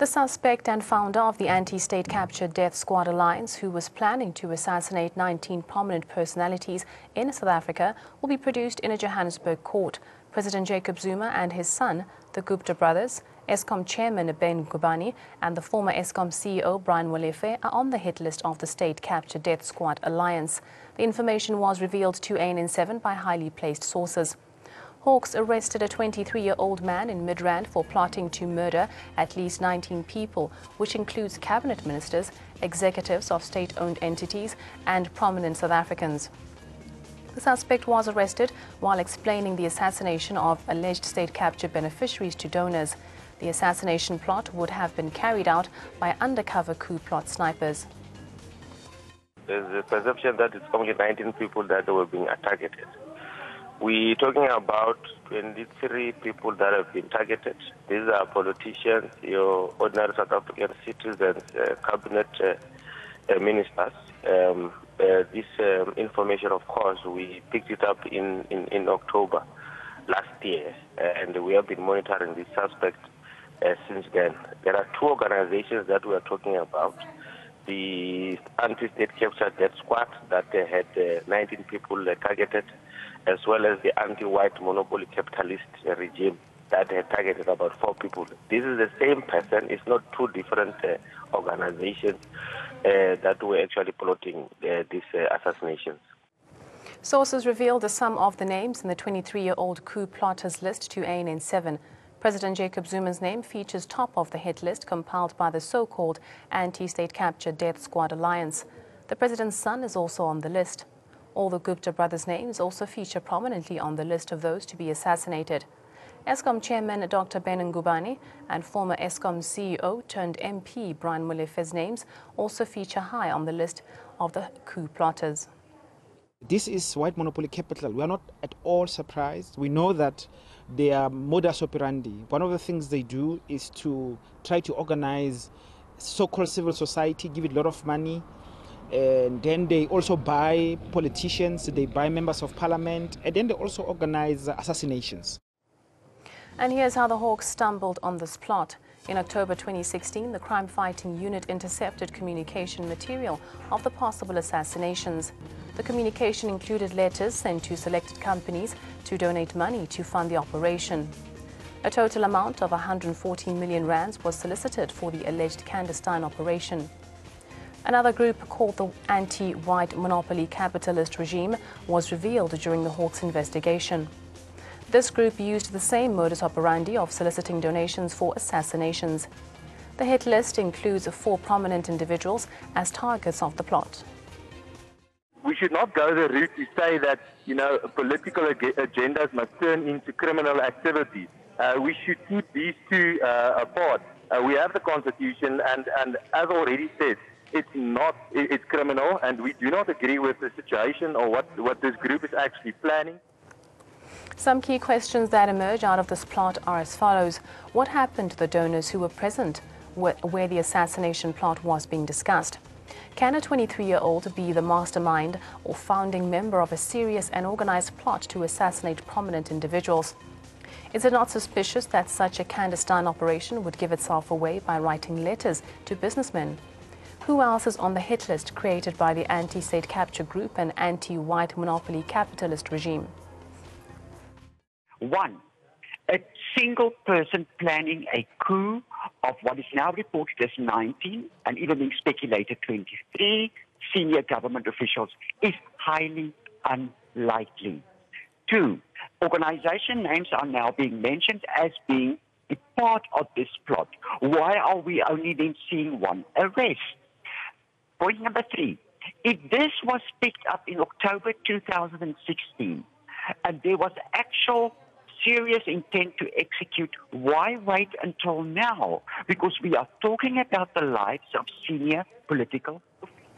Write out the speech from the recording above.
The suspect and founder of the anti-state capture death squad alliance, who was planning to assassinate 19 prominent personalities in South Africa, will be produced in a Johannesburg court. President Jacob Zuma and his son, the Gupta brothers, Eskom chairman Ben Ngubane and the former Eskom CEO Brian Molefe are on the hit list of the state capture death squad alliance. The information was revealed to ANN7 by highly placed sources. Hawks arrested a 23-year-old man in Midrand for plotting to murder at least 19 people, which includes cabinet ministers, executives of state-owned entities and prominent South Africans. The suspect was arrested while explaining the assassination of alleged state capture beneficiaries to donors. The assassination plot would have been carried out by undercover coup plot snipers. There's a perception that it's only 19 people that were being targeted. We're talking about 23 people that have been targeted. These are politicians, your ordinary South African citizens, cabinet ministers. This information, of course, we picked it up in October last year, and we have been monitoring this suspect since then. There are two organizations that we are talking about. The anti-state capture death squad that had 19 people targeted, as well as the anti-white monopoly capitalist regime that had targeted about 4 people. This is the same person. It's not two different organizations that were actually plotting these assassinations. Sources revealed the sum of the names in the 23-year-old coup plotters list to ANN7. President Jacob Zuma's name features top of the hit list compiled by the so-called anti-state capture death squad alliance. The president's son is also on the list. All the Gupta brothers' names also feature prominently on the list of those to be assassinated. Eskom chairman Dr. Ben Ngubane and former Eskom CEO turned MP Brian Molefe's names also feature high on the list of the coup plotters. This is white monopoly capital. We are not at all surprised. We know that their modus operandi, one of the things they do is to try to organize so-called civil society, give it a lot of money, and then they also buy politicians, they buy members of parliament, and then they also organize assassinations. And here's how the Hawks stumbled on this plot. In October 2016, the crime-fighting unit intercepted communication material of the possible assassinations. The communication included letters sent to selected companies to donate money to fund the operation. A total amount of 114 million rands was solicited for the alleged clandestine operation. Another group called the anti-white monopoly capitalist regime was revealed during the Hawks investigation. This group used the same modus operandi of soliciting donations for assassinations. The hit list includes 4 prominent individuals as targets of the plot. We should not go the route to say that, political agendas must turn into criminal activities. We should keep these two apart. We have the Constitution, and as already said, it's criminal, and we do not agree with the situation or what this group is actually planning. Some key questions that emerge out of this plot are as follows. What happened to the donors who were present where the assassination plot was being discussed? Can a 23-year-old be the mastermind or founding member of a serious and organized plot to assassinate prominent individuals? Is it not suspicious that such a clandestine operation would give itself away by writing letters to businessmen? Who else is on the hit list created by the anti-state capture group and anti-white monopoly capitalist regime? 1. A single person planning a coup of what is now reported as 19 and even being speculated 23 senior government officials is highly unlikely. 2. Organization names are now being mentioned as being a part of this plot. Why are we only then seeing one arrest? Point number 3. If this was picked up in October 2016 and there was actual serious intent to execute, why wait until now? Because we are talking about the lives of senior political officials.